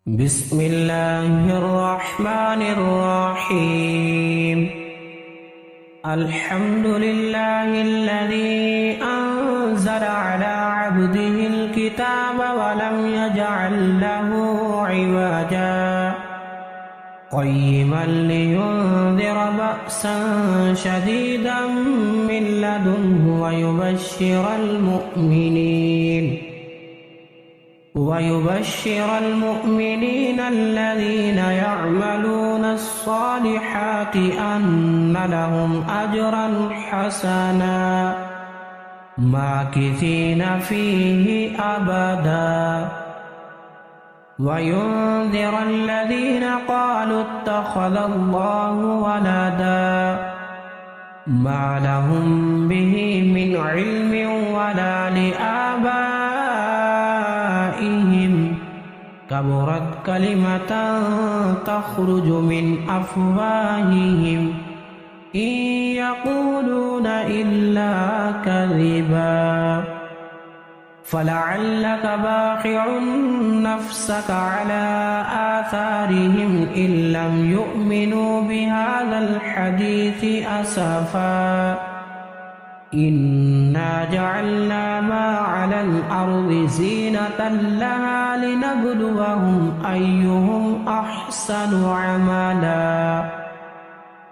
بسم الله الرحمن الرحيم. الحمد لله الذي أنزل على عبده الكتاب ولم يجعل له عوجا قيما لينذر بأسا شديدا من لدنه ويبشر المؤمنين الذين يعملون الصالحات أن لهم أجرا حسنا ماكثين فيه أبدا وينذر الذين قالوا اتخذ الله ولدا ما لهم به من علم ولا لآبائهم كبرت كلمة تخرج من أفواههم إن يقولون إلا كذبا فلعلك باخع نفسك على آثارهم إن لم يؤمنوا بهذا الحديث أسفا إنا جعلنا ما على الأرض زينة لها لنبلوهم أيهم أحسن عملا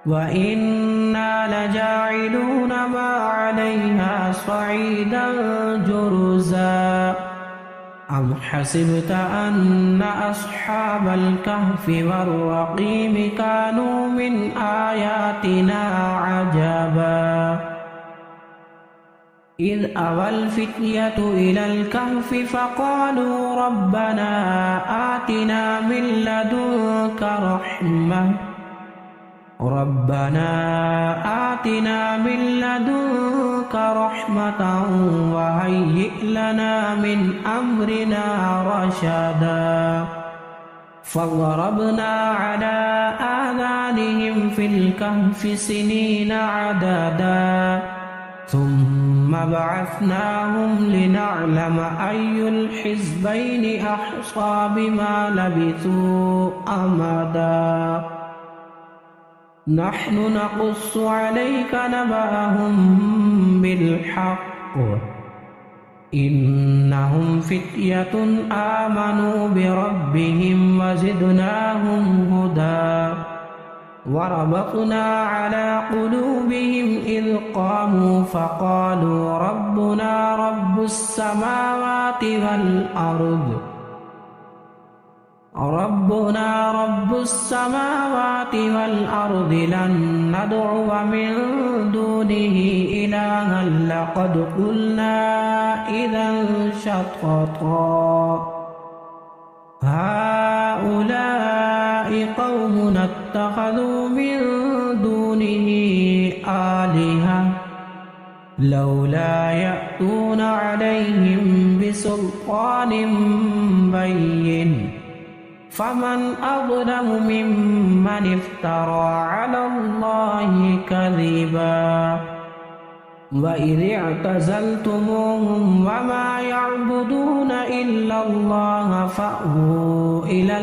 وإنا لجاعلون ما عليها صعيدا جرزا أم حسبت أن أصحاب الكهف والرقيم كانوا من آياتنا عجبا إذ أوى الفتية إلى الكهف فقالوا ربنا آتنا من لدنك رحمة وهيئ لنا من أمرنا رشدا فضربنا على آذانهم في الكهف سنين عددا ثم بعثناهم لنعلم أي الحزبين أحصى بما لبثوا أمدا نحن نقص عليك نبأهم بالحق إنهم فتية آمنوا بربهم وزدناهم هدى وربطنا على قلوبهم إذ قاموا فقالوا ربنا رب السماوات والأرض لن ندعو من دونه إلها لقد قلنا إذا شططا هؤلاء قومنا اتخذوا من دونه آلهة لولا يأتون عليهم بسلطان بين فمن أظلم ممن افترى على الله كذبا وإذ اعتزلتموهم وما يعبدون إلا الله فأووا إلى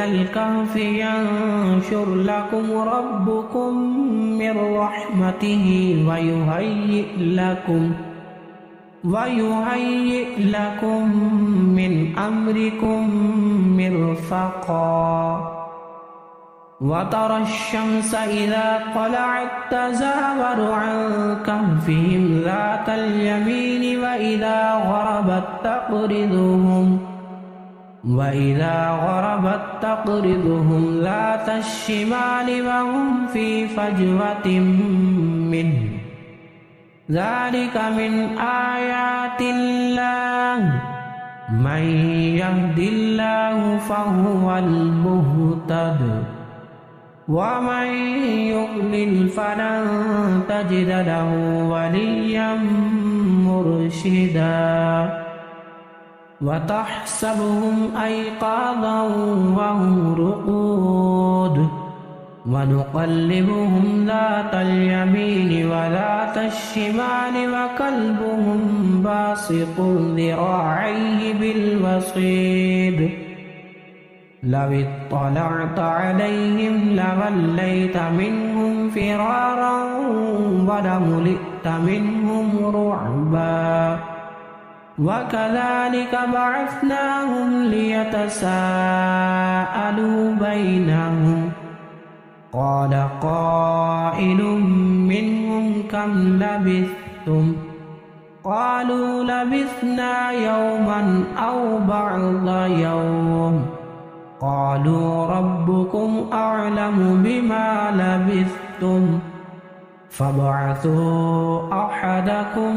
الكهف ينشر لكم ربكم من رحمته ويهيئ لكم من أمركم مرفقا وترى الشمس إذا طلعت تزاور عن كهفهم ذات اليمين وإذا غربت تقرضهم ذات الشمال وهم في فجوة منه ذلك من آيات الله من يهد الله فهو المهتد ومن يضلل فلن تجد له وليا مرشدا وتحسبهم أيقاظا وهم رقود ونقلبهم ذات اليمين وذات الشمال وكلبهم باسط ذراعيه بالوصيد لو اطلعت عليهم لوليت منهم فرارا ولملئت منهم رعبا وكذلك بعثناهم ليتساءلوا بينهم قال قائل منهم كم لبثتم قالوا لبثنا يوما أو بعض يوم قالوا ربكم أعلم بما لبثتم فابعثوا أحدكم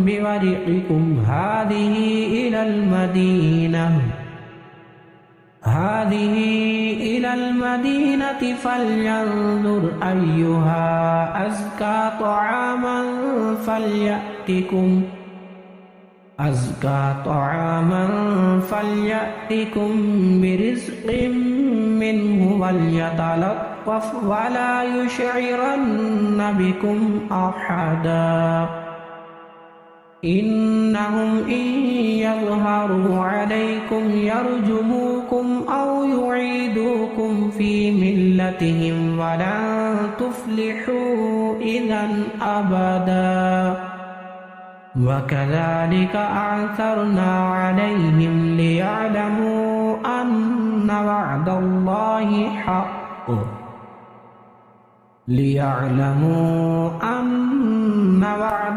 بورقكم هذه إلى المدينة فلينظر أيها أزكى طعاما فليأتكم برزق منه وليتلطف ولا يشعرن بكم أحدا إنهم إن يظهروا عليكم يرجموكم أو يعيدوكم في ملتهم ولن تفلحوا إذا أبدا وكذلك أعثرنا عليهم ليعلموا أن وعد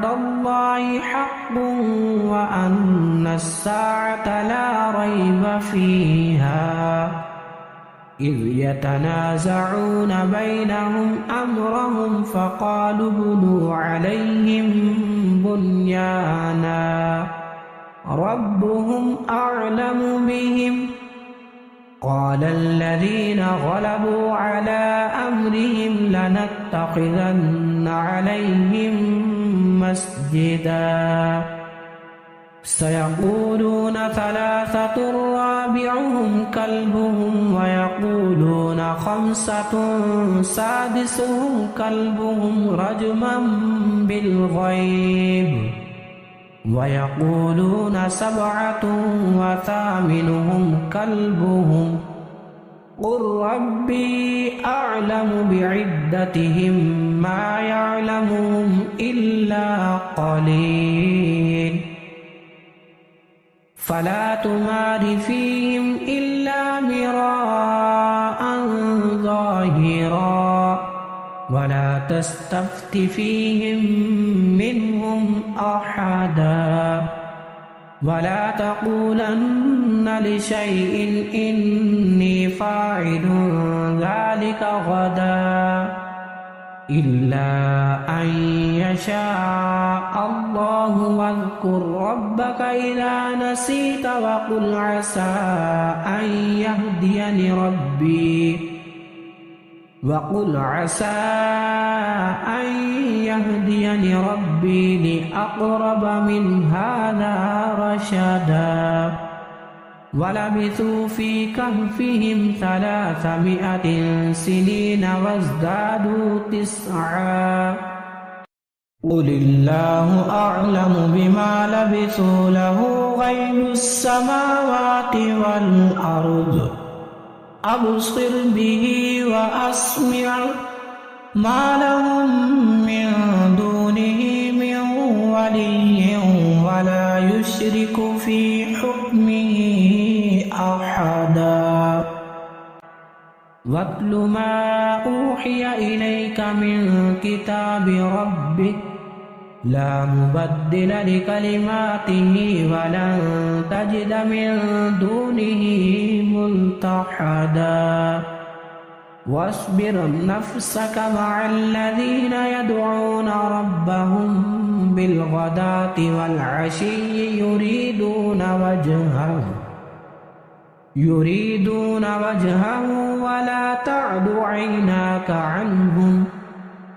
الله حق وأن الساعة لا ريب فيها إذ يتنازعون بينهم أمرهم فقالوا ابنوا عليهم بنيانا ربهم أعلم بهم قال الذين غلبوا على أمرهم لنتخذن عليهم مسجدا سيقولون ثلاثة رابعهم كلبهم ويقولون خمسة سادسهم كلبهم رجما بالغيب ويقولون سبعة وثامنهم كلبهم قل ربي أعلم بعدتهم ما يعلمهم إلا قليل فلا تمار فيهم إلا مراء ظاهرا ولا تستفت فيهم منهم أحدا ولا تقولن لشيء إني فاعل ذلك غدا إلا أن يشاء الله واذكر ربك إذا نسيت وقل عسى أن يهديني ربي لأقرب من هذا رشدا ولبثوا في كهفهم 300 سنين وازدادوا 9 قل الله أعلم بما لبثوا له غيب السماوات والأرض أبصر به وأسمع ما لهم من دونه من ولي ولا يشرك في حكمه أحدا واتل ما أوحي إليك من كتاب ربك لا مبدل لكلماته ولن تجد من دونه ملتحدا واصبر نفسك مع الذين يدعون ربهم بالغداة والعشي يريدون وجهه ولا تعد عيناك عنهم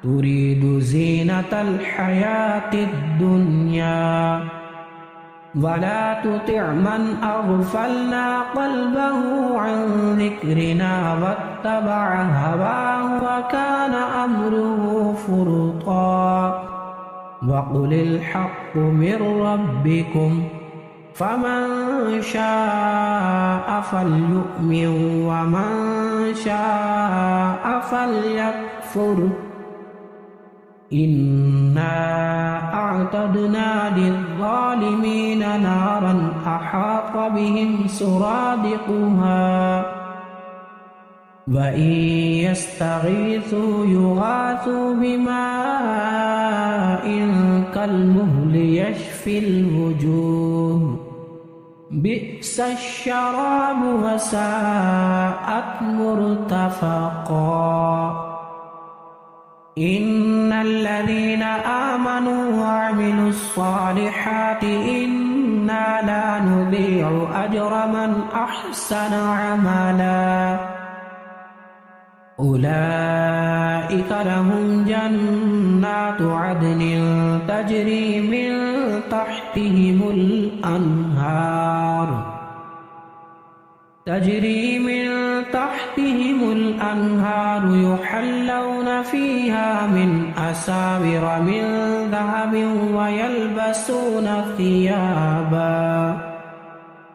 تريد زينة الحياة الدنيا ولا تطع من أغفلنا قلبه عن ذكرنا واتبع هواه وكان أمره فرطا وقل الحق من ربكم فمن شاء فليؤمن ومن شاء فليكفر إنا أعتدنا للظالمين نارا أحاط بهم سرادقها وإن يستغيثوا يغاثوا بماء كالمهل يشفي الوجوه بئس الشراب وساءت مرتفقا إن الذين آمنوا وعملوا الصالحات إنا لا نضيع أجر من أحسن عملا أولئك لهم جنات عدن تجري من تحتهم الأنهار يحلون فيها من أساور من ذهب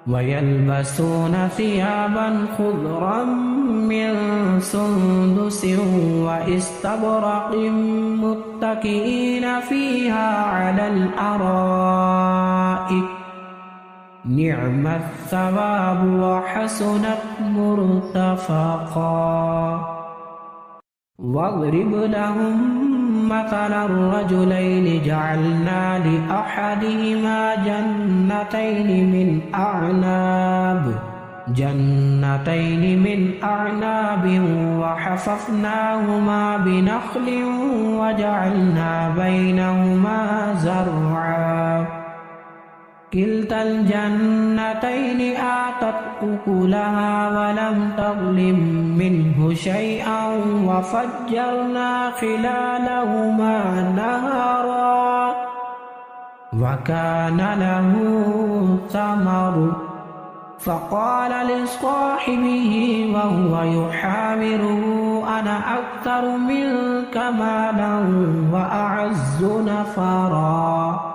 ويلبسون ثيابا خضرا من سندس واستبرق متكئين فيها على الأرائك نعم الثواب وحسنت مرتفقا واضرب لهم مثلا الرجلين جعلنا لأحدهما جنتين من أعناب وحففناهما بنخل وجعلنا بينهما زرعا كلتا الجنتين آتت أكلها ولم تظلم منه شيئا وفجرنا خلالهما نهرا وكان له ثمر فقال لصاحبه وهو يحاوره أنا أكثر منك مالا وأعز نفرا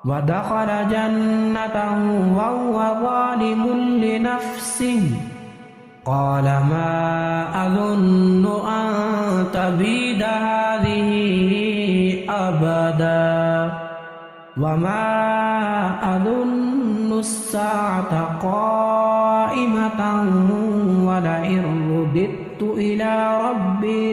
ودخل جنته وهو ظالم لنفسه قال ما أظن أن تبيد هذه أبدا وما أظن الساعة قائمة ولئن رددت إلى ربي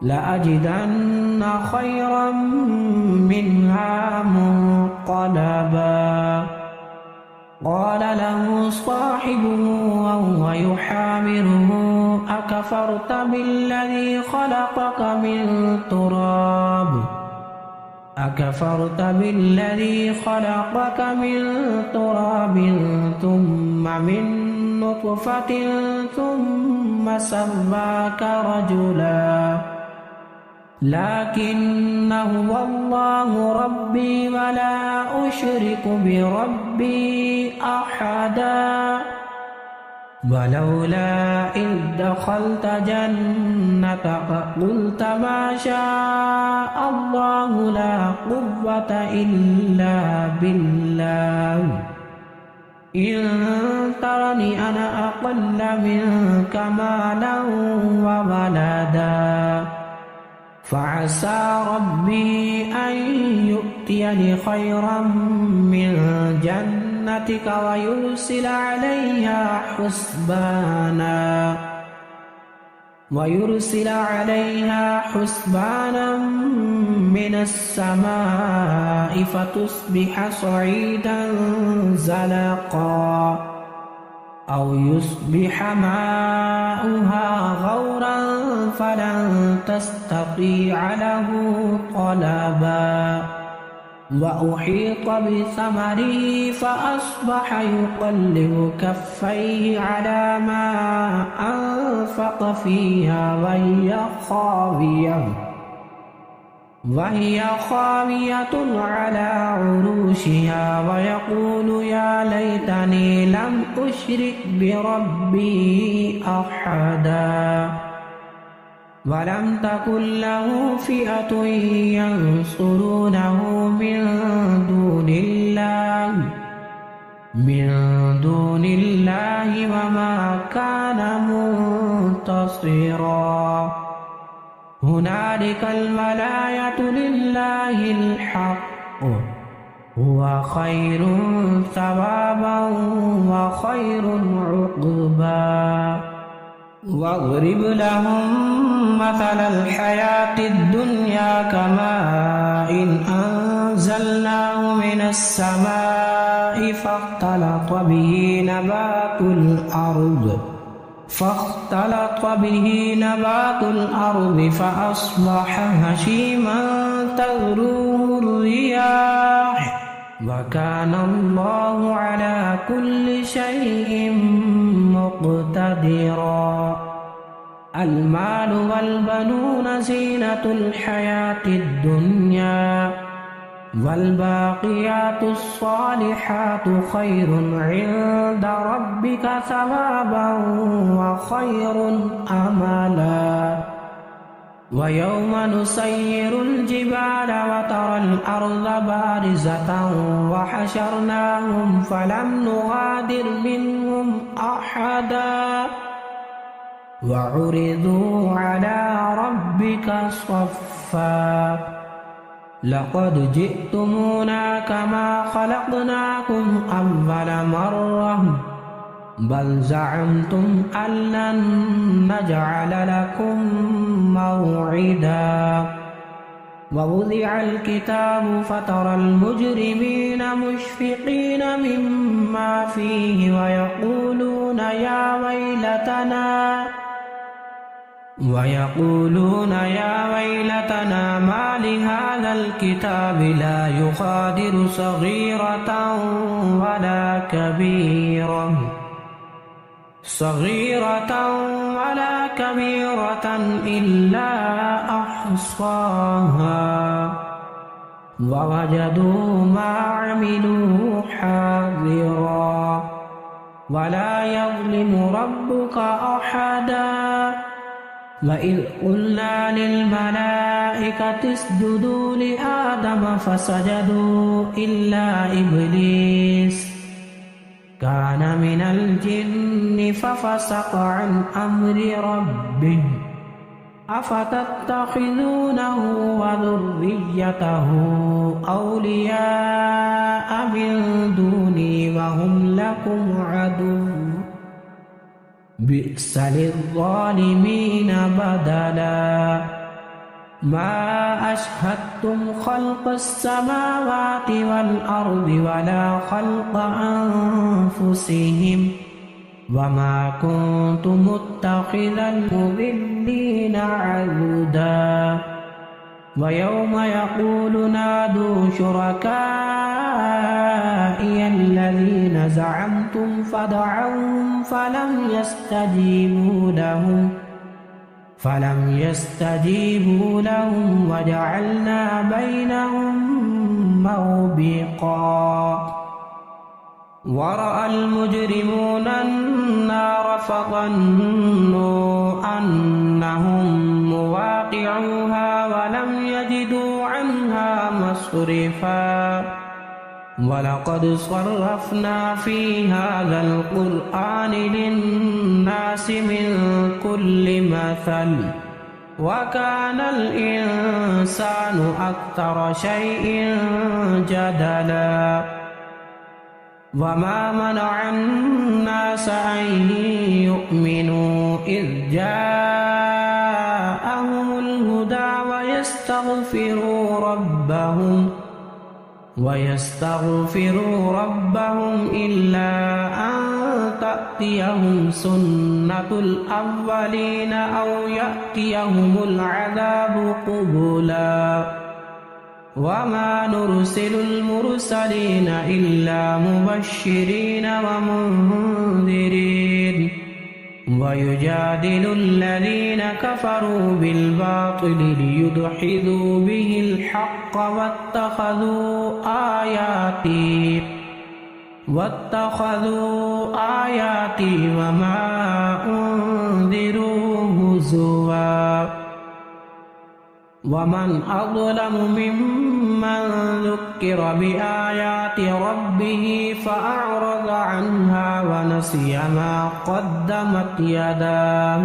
لأجدن خيرا منها منقلبا قال له صاحبه وهو يحاوره أكفرت بالذي خلقك من تراب ثم من نطفة ثم سواك رجلا لكن هو الله ربي ولا أشرك بربي أحدا ولولا إذ دخلت جنتك قلت ما شاء الله لا قوة إلا بالله إن ترني أنا أقل منك مالا وولدا فعسى ربي أن يؤتيني خيرا من جنتك ويرسل عليها حسبانا من السماء فتصبح صعيدا زلقا أو يصبح ماؤها غورا فلن تستطيع له طلبا وأحيط بثمره فأصبح يقلب كفيه على ما أنفق فيها وهي خاوية على عروشها ويقول يا ليتني لم أشرك بربي أحدا ولم تكن له فئة ينصرونه من دون الله وما كان منتصرا هنالك الولاية لله الحق هو خير ثوابا وخير عقبا واضرب لهم مثل الحياة الدنيا كماء إن أنزلناه من السماء فاختلط به نبات الأرض فأصبح هشيما تذروه الرياح وكان الله على كل شيء مقتدرا المال والبنون زينة الحياة الدنيا والباقيات الصالحات خير عند ربك ثوابا وخير أملا ويوم نسير الجبال وترى الأرض بارزة وحشرناهم فلم نغادر منهم أحدا وعرضوا على ربك صفا لقد جئتمونا كما خلقناكم أول مرة بل زعمتم أن لن نجعل لكم موعدا ووضع الكتاب فترى المجرمين مشفقين مما فيه ويقولون يا ويلتنا ما لهذا الكتاب لا يغادر صغيرة ولا كبيرة إلا أحصاها ووجدوا ما عملوا حاضرا ولا يظلم ربك أحدا وإذ قلنا للملائكة اسجدوا لآدم فسجدوا إلا إبليس كان من الجن ففسق عن أمر ربه أفتتخذونه وذريته أولياء من دوني وهم لكم عدو بئس للظالمين بدلا ما أشهدتم خلق السماوات والأرض ولا خلق أنفسهم وما كنت متخذ المضلين عضدا ويوم يقول نادوا شركائي الذين زعمتم فدعوهم فلم يستجيبوا لهم وجعلنا بينهم موبقا ورأى المجرمون النار فظنوا أنهم مواقعوها ولم يجدوا عنها مصرفا ولقد صرفنا في هذا القرآن للناس من كل مثل وكان الإنسان أكثر شيء جدلا وما منع الناس أن يؤمنوا إذ جاءهم الهدى ويستغفروا ربهم إلا أن تأتيهم سنة الأولين أو يأتيهم العذاب قبلا وما نرسل المرسلين إلا مبشرين ومنذرين ويجادل الذين كفروا بالباطل ليدحضوا به الحق واتخذوا آياتي وما أنذروا هزوا ومن أظلم ممن ذكر بآيات ربه فأعرض عنها ونسي ما قدمت يداه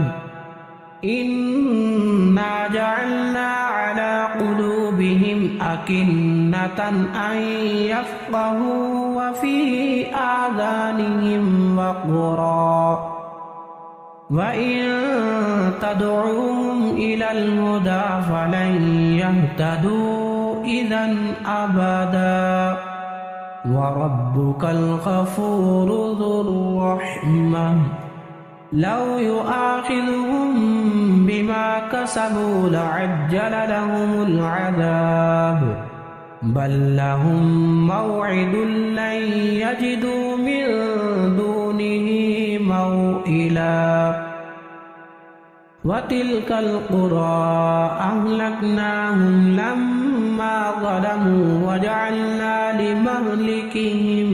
إنا جعلنا على قلوبهم أكنة أن يفقهوا وفي آذانهم وقرا وإن تدعوهم إلى الهدى فلن يهتدوا إذا أبدا وربك الغفور ذو الرحمة لو يؤاخذهم بما كسبوا لعجل لهم العذاب بل لهم موعد لن يجدوا من دونه موئلا وتلك القرى أهلكناهم لما ظلموا وجعلنا لمهلكهم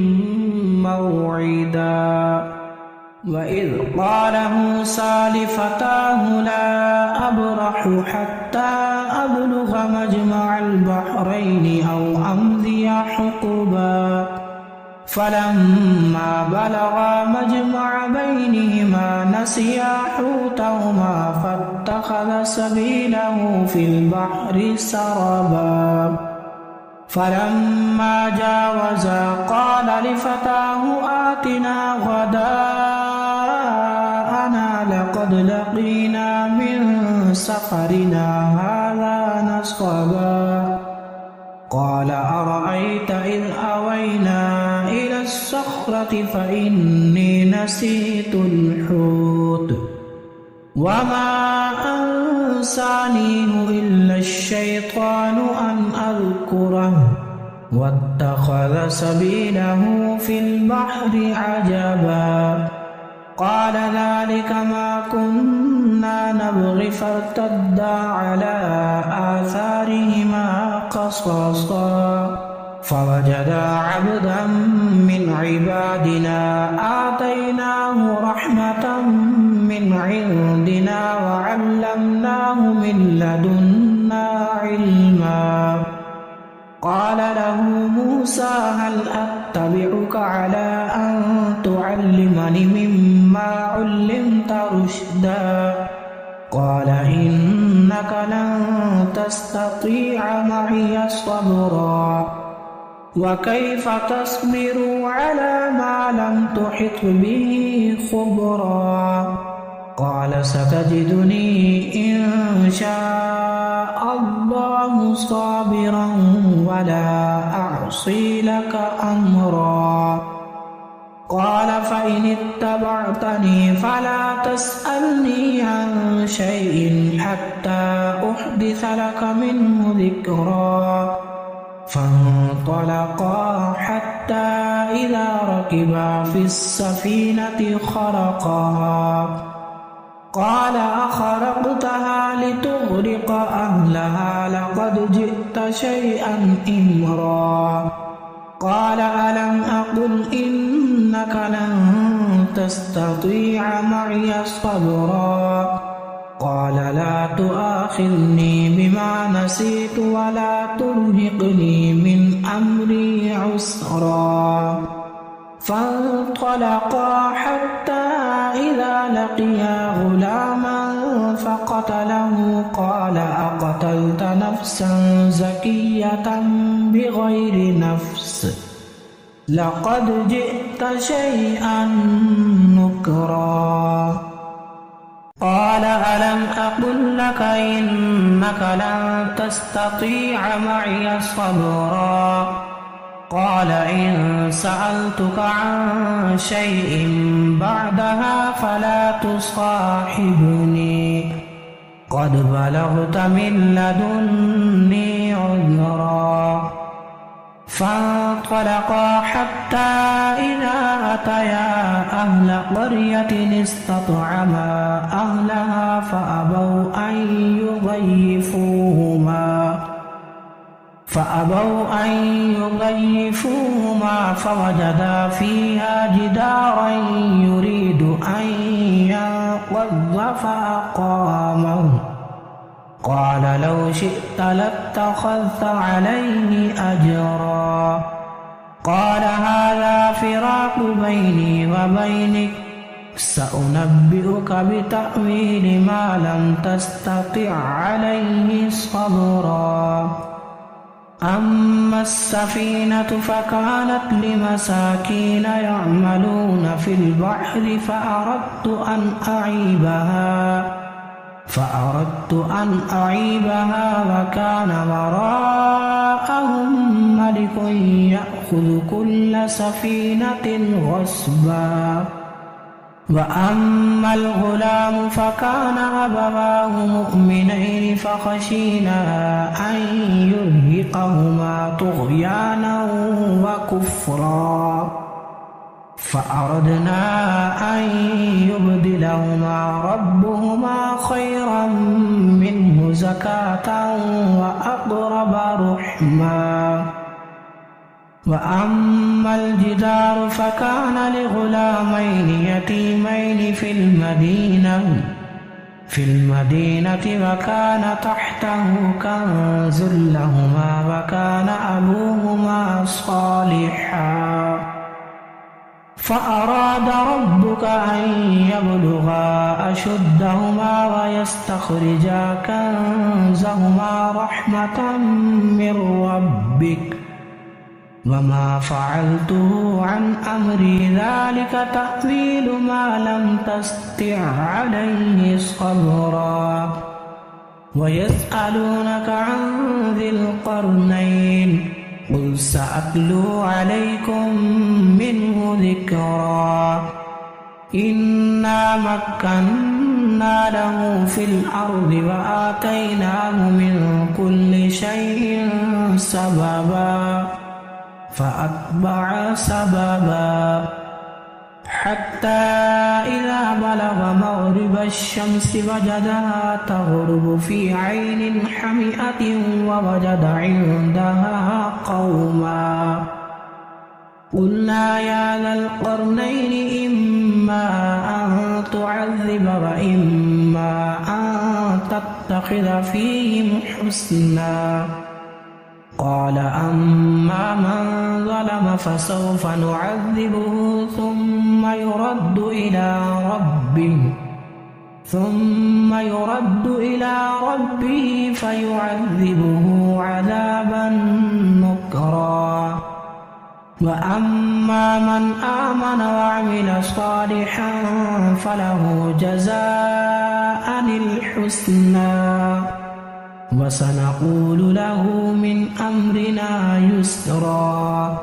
موعدا وإذ قال موسى لفتاه لا أبرح حتى أبلغ مجمع البحرين أو أمضي حقبا فلما بلغا مجمع بينهما نسيا حوتهما فاتخذ سبيله في البحر سربا فلما جاوزا قال لفتاه آتنا غداءنا لقد لقينا من سفرنا هذا نصبا قال أرأيت إذ أوينا إلى الصخرة فإني نسيت الحوت وما أنسانيه إلا الشيطان أن أذكره واتخذ سبيله في البحر عجبا قال ذلك ما كنا نبغي فارتدا على آثارهما قصصا فوجدا عبدا من عبادنا آتيناه رحمة من عندنا وعلمناه من لدنا علما قال له موسى هل أتبعك على أن تعلمني مما علمت رشدا قال إنك لن تستطيع معي صبرا وكيف تصبر على ما لم تحط به خبرا قال ستجدني إن شاء الله صابرا ولا أعصي لك أمرا قال فإن اتبعتني فلا تسألني عن شيء حتى أحدث لك منه ذكرا فانطلقا حتى إذا ركبا في السفينة خرقها قال أخرقتها لتغرق أهلها لقد جئت شيئا إمرا قال ألم أقل إنك لن تستطيع معي صبرا قال لا تؤاخذني بما نسيت ولا ترهقني من أمري عسرا فانطلقا حتى إذا لقيا غلاما فقتله قال أقتلت نفسا زكية بغير نفس لقد جئت شيئا نكرا قال ألم أقل لك إنك لن تستطيع معي صبرا قال إن سألتك عن شيء بعدها فلا تصاحبني قد بلغت من لدني عذرا فانطلقا حتى إذا أتيا أهل قرية استطعما أهلها فأبوا أن يضيفوهما فوجدا فيها جدارا يريد أن ينقض فأقامه قال لو شئت لاتخذت عليه أجرا قال هذا فراق بيني وبينك سأنبئك بتأويل ما لم تستطع عليه صبرا أما السفينة فكانت لمساكين يعملون في البحر فأردت أن أعيبها وكان وراءهم ملك يأخذ كل سفينة غصبا وأما الغلام فكان أبواه مؤمنين فخشينا أن يرهقهما طغيانا وكفرا فأردنا أن يبدلهما ربهما خيرا منه زكاة وأقرب رحما وأما الجدار فكان لغلامين يتيمين في المدينة وكان تحته كنز لهما وكان أبوهما صالحا فأراد ربك أن يبلغا أشدهما ويستخرجا كنزهما رحمة من ربك وما فعلته عن أمري ذلك تأويل ما لم تستطع عليه صبرا ويسألونك عن ذي القرنين قل سأتلو عليكم منه ذكرا إنا مكنا له في الأرض وآتيناه من كل شيء سببا فأتبع سببا حتى إذا بلغ مغرب الشمس وجدها تغرب في عين حمئة ووجد عندها قوما قلنا يا ذا القرنين إما أن تعذب وإما أن تتخذ فيهم حسنا قال أما من ظلم فسوف نعذبه ثم يرد إلى ربه فيعذبه عذابا نكرا وأما من آمن وعمل صالحا فله جزاء الحسنى وسنقول له من أمرنا يسرا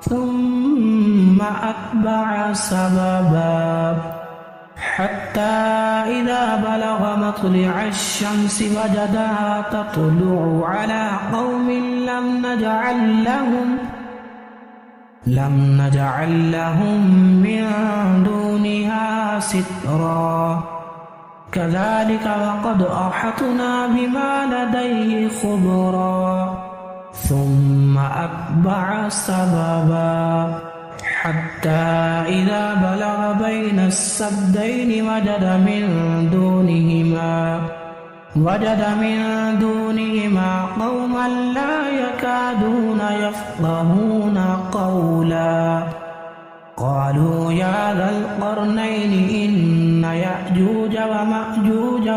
ثم أتبع سببا حتى إذا بلغ مطلع الشمس وجدها تطلع على قوم لم نجعل لهم من دونها سترا كذلك وقد أحطنا بما لديه خبرا ثم أتبع سببا حتى إذا بلغ بين السدين وجد من دونهما قوما لا يكادون يفقهون قولا قالوا يا ذا القرنين إن يأجوج ومأجوج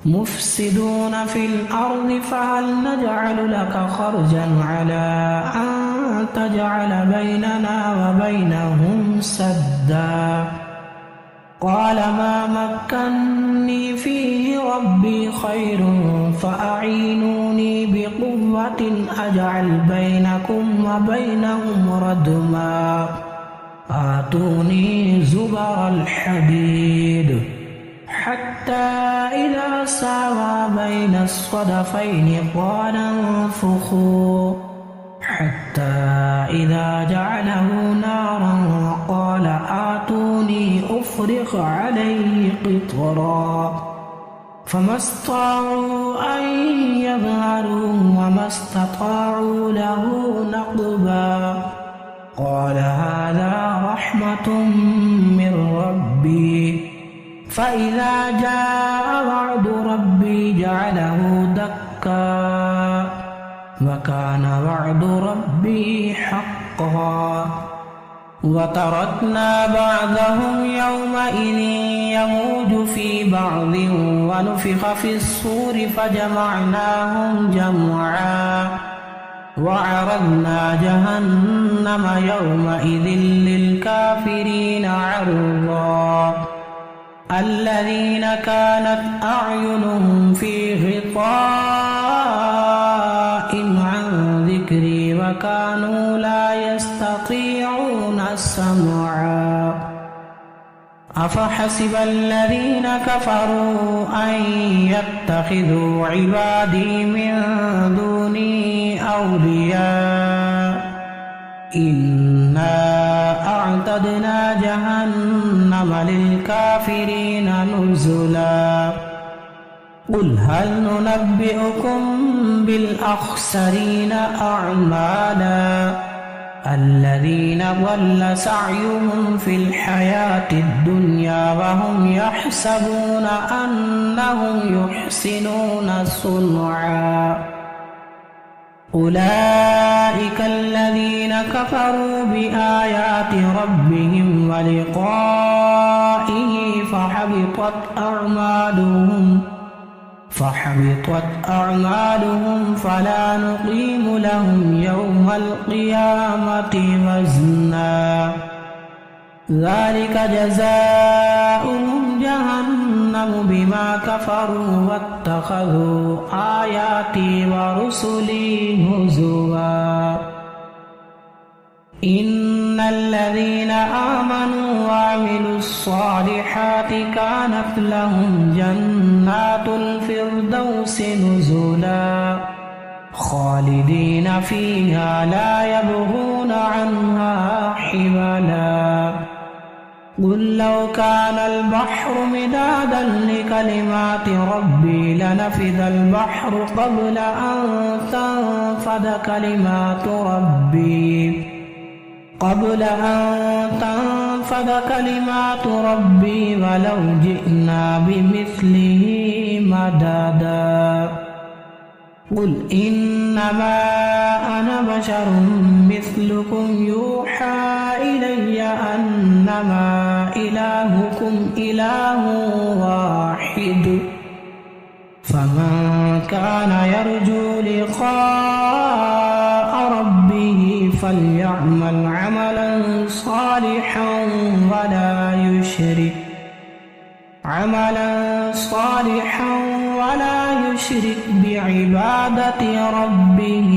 مفسدون في الأرض فهل نجعل لك خرجا على أن تجعل بيننا وبينهم سدا قال ما مكني فيه ربي خير فأعينوني بقوة أجعل بينكم وبينهم ردما آتوني زبر الحديد حتى إذا ساوى بين الصدفين قال انفخوا حتى إذا جعله نارا قال آتوني أفرغ عليه قطرا فما استطاعوا أن يظهروا وما استطاعوا له نقبا قال هذا رحمة من ربي فإذا جاء دكا وكان وعد ربي حقا وتركنا بعضهم يومئذ يموج في بعض ونفخ في الصور فجمعناهم جمعا وعرضنا جهنم يومئذ للكافرين عرضا الذين كانت أعينهم في غطاء عن ذكري وكانوا لا يستطيعون سمعا أفحسب الذين كفروا أن يتخذوا عبادي من دوني أولياء إنا أعتدنا جهنم للكافرين نزلا قل هل ننبئكم بالأخسرين أعمالا الذين ضل سعيهم في الحياة الدنيا وهم يحسبون أنهم يحسنون صنعا أولئك الذين كفروا بآيات ربهم ولقائه فحبطت أعمالهم فلا نقيم لهم يوم القيامة وزنا ذلك جزاؤهم جهنم بما كفروا واتخذوا آياتي ورسلي هزوا إن الذين آمنوا وعملوا الصالحات كانت لهم جنات الفردوس نزلا خالدين فيها لا يبغون عنها حولا قل لو كان البحر مدادا لكلمات ربي لنفذ البحر قبل أن تنفذ كلمات ربي ولو جئنا بمثله مددا قل إنما أنا بشر مثلكم يوحى إلي أنما إلهكم إله واحد فمن كان يرجو لقاء ربه فليعمل عملا صالحا ولا يشرك بعبادة ربه